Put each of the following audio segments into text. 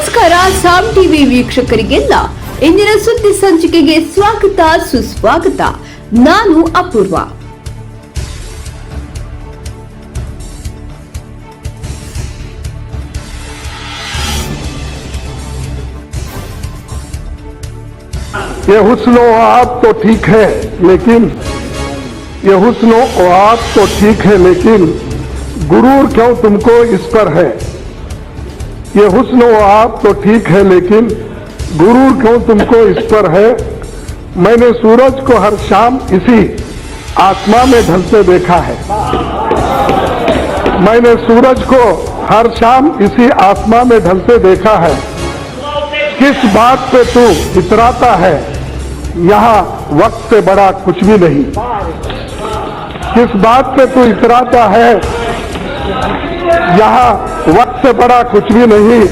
ನಮಸ್ಕಾರ ಸಾಮ್ ಟಿವಿ ವೀಕ್ಷಕರಿಗೆಲ್ಲ ಇಂದಿನ ಸುದ್ದಿ ಸಂಚಿಕೆಗೆ ಸ್ವಾಗತ ಸುಸ್ವಾಗತ. ನಾನು ಅಪೂರ್ವ. ये हुस्न आप तो ठीक है लेकिन ये हुस्न आप तो ठीक है लेकिन गुरूर क्यों तुमको इस पर है। ये हुस्न आप तो ठीक है लेकिन गुरूर क्यों तुमको इस पर है। मैंने सूरज को हर शाम इसी आसमां में ढलते देखा है। मैंने सूरज को हर शाम इसी आसमां में ढलते देखा है। किस बात पे तू इतराता है, यहाँ वक्त से बड़ा कुछ भी नहीं। किस बात पे तू इतराता है, यहाँ वक्त से बड़ा कुछ भी नहीं।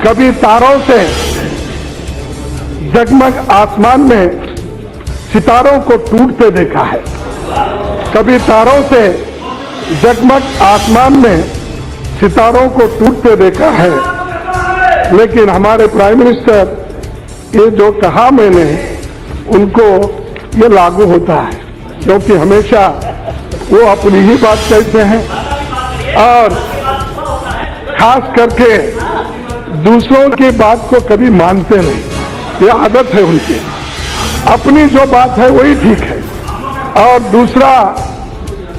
कभी तारों से जगमग आसमान में सितारों को टूटते देखा है। कभी तारों से जगमग आसमान में सितारों को टूटते देखा है। लेकिन हमारे प्राइम मिनिस्टर ये जो कहा मैंने उनको ये लागू होता है, क्योंकि हमेशा वो अपनी ही बात कहते हैं और खास करके दूसरों की बात को कभी मानते नहीं। ये आदत है उनकी, अपनी जो बात है वही ठीक है और दूसरा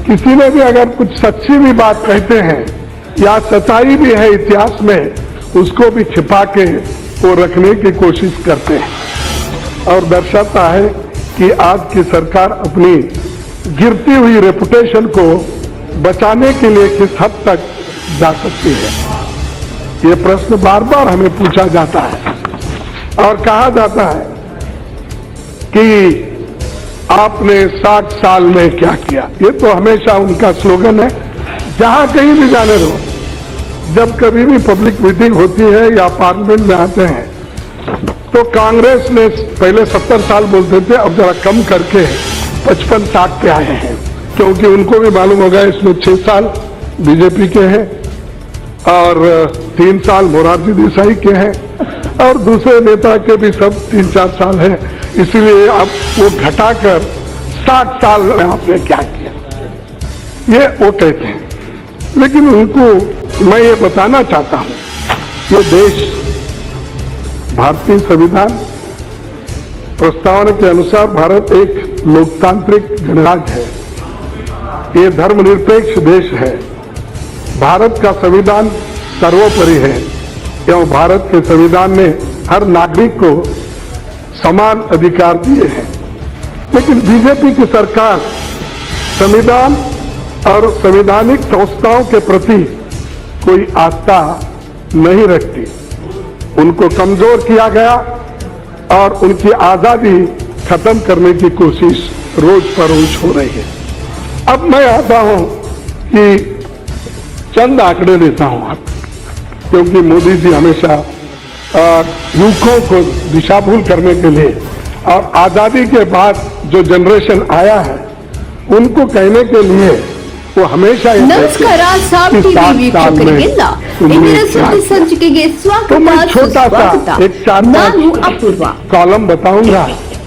किसी ने भी अगर कुछ सच्ची भी बात कहते हैं या सच्चाई भी है इतिहास में, उसको भी छिपा के वो रखने की कोशिश करते हैं और दर्शाता है कि आज की सरकार अपनी गिरती हुई रेपुटेशन को बचाने के लिए किस हद तक जा सकती है। ये प्रश्न बार बार हमें पूछा जाता है और कहा जाता है कि आपने 60 साल में क्या किया। ये तो हमेशा उनका स्लोगन है, जहां कहीं भी जाने दो। जब कभी भी पब्लिक मीटिंग होती है या पार्लियामेंट में आते हैं तो कांग्रेस ने पहले 70 साल बोलते थे, अब जरा कम करके 55-60 पे आए हैं, क्योंकि उनको भी मालूम होगा इसमें 6 साल बीजेपी के हैं और 3 साल मोरारजी देसाई के हैं और दूसरे नेता के भी सब 3-4 साल हैं। इसलिए अब वो घटाकर 60 साल में आपने क्या किया, ये वो कहते हैं। लेकिन उनको मैं ये बताना चाहता हूं, ये देश भारतीय संविधान प्रस्तावना के अनुसार भारत एक लोकतांत्रिक गणराज्य है। ये धर्मनिरपेक्ष देश है। भारत का संविधान सर्वोपरि है एवं भारत के संविधान ने हर नागरिक को समान अधिकार दिए हैं। लेकिन बीजेपी की सरकार संविधान और संवैधानिक संस्थाओं के प्रति कोई आस्था नहीं रखती। उनको कमजोर किया गया और उनकी आजादी खत्म करने की कोशिश रोज पर रोज हो रही है। अब मैं आता हूं कि चंद आंकड़े देता हूं आप, क्योंकि मोदी जी हमेशा युवकों को दिशाभूल करने के लिए और आजादी के बाद जो जनरेशन आया है उनको कहने के लिए वो हमेशा ನಮಸ್ಕಾರ ಸಾಮ್ ಟಿವಿ ವೀಕ್ಷಕರಿಗೆಲ್ಲ ಇಂದಿನ ಸುದ್ದಿ ಸಂಚಿಕೆಗೆ ಸ್ವಾಗತ ಸುಸ್ವಾಗತ. ನಾನು ಅಪೂರ್ವ. कॉलम बताऊंगा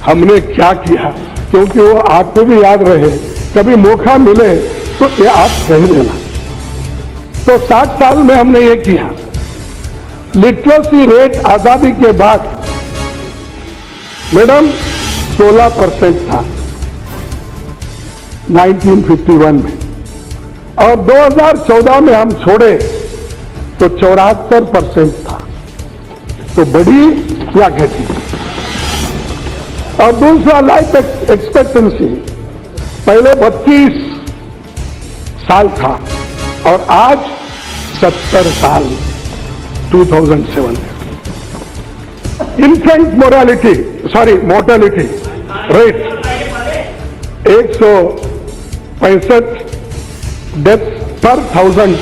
हमने क्या किया, क्योंकि वो आपको भी याद रहे, कभी मौका मिले तो ये आप कह देना। तो 60 साल में हमने ये किया। लिटरेसी रेट आजादी के बाद मैडम 16% था 1951 में और 2014 में हम छोड़े तो 74% था। तो बढ़ी या घटी। और दूसरा लाइफ एक्सपेक्टेंसी पहले 32 साल था और आज 70 साल 2007 में। इन्फेंट मोर्टेलिटी रेट 165 डेथ पर 1000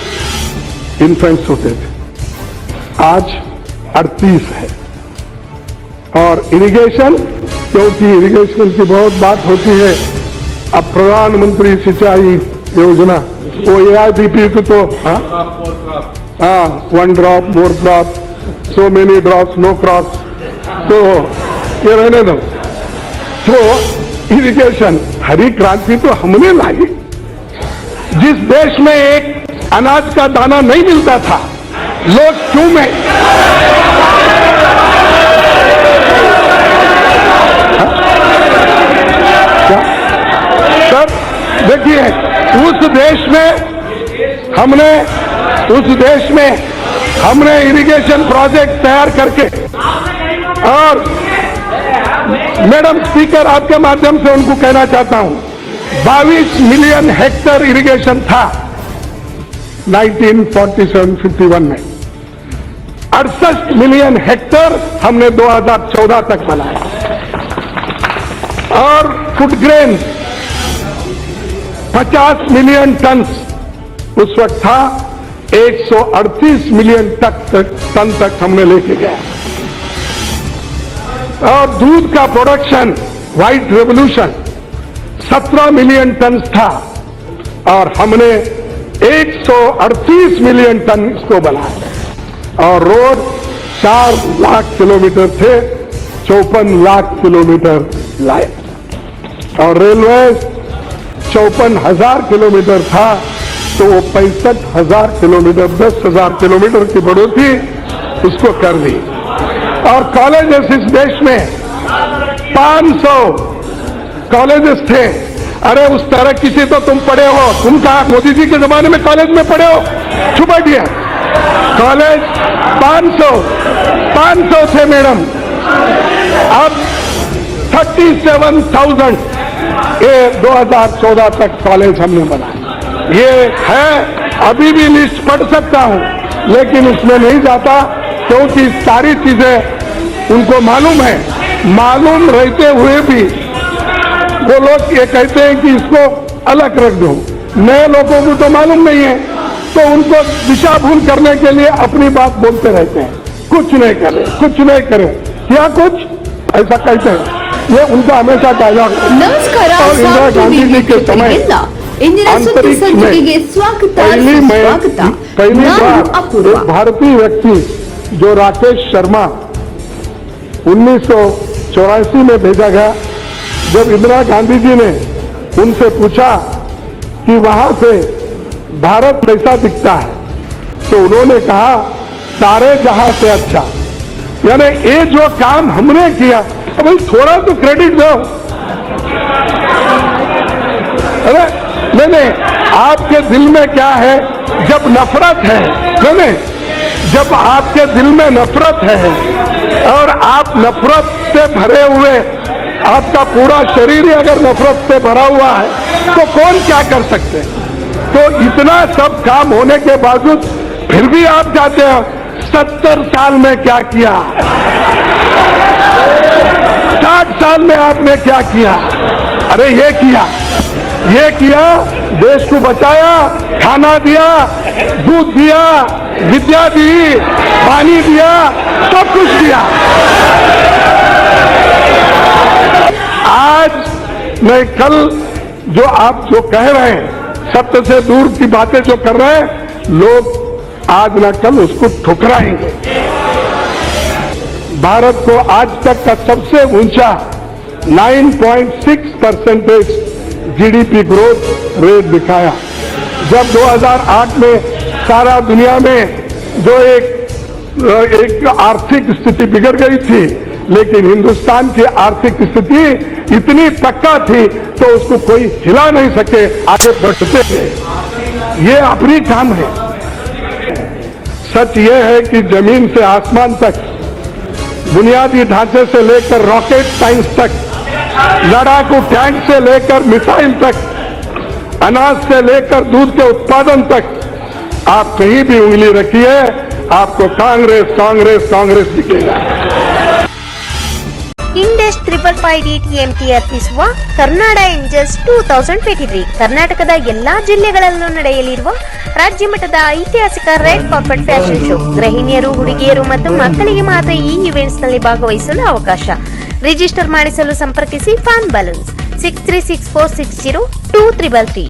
इन्फेंट्स होते थे, आज 38 है। और इरिगेशन, क्योंकि इरिगेशन की बहुत बात होती है, अब प्रधानमंत्री सिंचाई योजना वो AIDP को तो one drop more drop so many drops no crops, तो ये रहने दो। तो इरिगेशन, हरी क्रांति तो हमने लाई। जिस देश में एक अनाज का दाना नहीं मिलता था, लोग क्यों में क्या सर, देखिए उस देश में हमने इरिगेशन प्रोजेक्ट तैयार करके, और मैडम स्पीकर आपके माध्यम से उनको कहना चाहता हूं, 22 मिलियन हेक्टेयर इरिगेशन था 1947-51 में। 68 मिलियन हेक्टेयर हमने 2014 तक बनाया। और फूड ग्रेन 50 मिलियन टन उस वक्त था, 138 मिलियन टन तक हमने लेके गया। और दूध का production, white revolution 17 million ton था, और हमने 138 मिलियन टन इसको बनाया। और रोड 4 लाख किलोमीटर थे, 54 लाख किलोमीटर लाए। और रेलवे 54,000 किलोमीटर था, तो वो 65,000 किलोमीटर, 10,000 किलोमीटर की बढ़ोतरी उसको कर दी। और कॉलेजेस इस देश में 500 कॉलेजेस थे। अरे उस तरह किसी तो तुम पढ़े हो, तुम कहा मोदी जी के जमाने में कॉलेज में पढ़े हो? छुप बैठिए। कॉलेज 500 थे मैडम, अब 37,000 ये 2014 तक कॉलेज हमने बनाए। ये है, अभी भी लिस्ट पढ़ सकता हूं, लेकिन उसमें नहीं जाता, क्योंकि सारी चीजें उनको मालूम है। मालूम रहते हुए भी वो लोग ये कहते हैं कि इसको अलग रख दो। नए लोगों को तो मालूम नहीं है, तो उनको दिशा भूल करने के लिए अपनी बात बोलते रहते हैं। कुछ नहीं करे, कुछ नहीं करे, क्या कुछ ऐसा कहते हैं। ये उनका हमेशा डायलॉग। ನಮಸ್ಕಾರ, और इंदिरा गांधी जी के समय ಇಂದಿನ ಸುದ್ದಿ ಸಂಚಿಕೆಗೆ ಸ್ವಾಗತ ಸುಸ್ವಾಗತ. पहली ನಾನು बार ಅಪೂರ್ವ. एक भारतीय व्यक्ति जो राकेश शर्मा 1984 में भेजा गया, जब इंदिरा गांधी जी ने उनसे पूछा कि वहां से भारत कैसा दिखता है, तो उन्होंने कहा सारे जहां से अच्छा। यानी ये जो काम हमने किया, भाई थोड़ा तो क्रेडिट दो। अरे नहीं, आपके दिल में क्या है? जब नफरत है, नहीं, जब आपके दिल में नफरत है और आप नफरत से भरे हुए, आपका पूरा शरीर ही अगर नफरत से भरा हुआ है, तो कौन क्या कर सकते हैं? तो इतना सब काम होने के बावजूद फिर भी आप जाते हैं 70 साल में क्या किया, 60 साल में आपने क्या किया? अरे ये किया, देश को बचाया, खाना दिया, दूध दिया, विद्या दी, पानी दिया, सब कुछ दिया। आज नहीं, कल जो आप जो कह रहे हैं, सत्य से दूर की बातें जो कर रहे हैं, लोग आज न कल उसको ठुकराएंगे। भारत को आज तक का सबसे ऊंचा 9.6% जीडीपी ग्रोथ रेट दिखाया। जब 2008 में सारा दुनिया में जो एक आर्थिक स्थिति बिगड़ गई थी, लेकिन हिंदुस्तान की आर्थिक स्थिति इतनी पक्का थी तो उसको कोई हिला नहीं सके, आगे बढ़ते थे। ये अपनी काम है। सच ये है कि जमीन से आसमान तक, बुनियादी ढांचे से लेकर रॉकेट साइंस तक, लड़ाकू टैंक से लेकर मिसाइल तक, अनाज से लेकर दूध के उत्पादन तक, आप कहीं भी उंगली रखिए, आपको कांग्रेस कांग्रेस कांग्रेस दिखेगा। ಇಂಡೆಸ್ 555 DTMT ಅರ್ಪಿಸುವ ಕರ್ನಾಡ ಇಂಜಸ್ 2023 ಕರ್ನಾಟಕದ ಎಲ್ಲಾ ಜಿಲ್ಲೆಗಳಲ್ಲೂ ನಡೆಯಲಿರುವ ರಾಜ್ಯ ಮಟ್ಟದ ಐತಿಹಾಸಿಕ ರೆಡ್ ಕಾರ್ಪೆಟ್ ಫ್ಯಾಷನ್ ಶೋ. ಗೃಹಿಣಿಯರು, ಹುಡುಗಿಯರು ಮತ್ತು ಮಕ್ಕಳಿಗೆ ಮಾತ್ರ ಈ ಇವೆಂಟ್ಸ್ ನಲ್ಲಿ ಭಾಗವಹಿಸಲು ಅವಕಾಶ. ರಿಜಿಸ್ಟರ್ ಮಾಡಿಸಲು ಸಂಪರ್ಕಿಸಿ ಫಾನ್ ಬಲೂನ್ಸ್ 6364602333.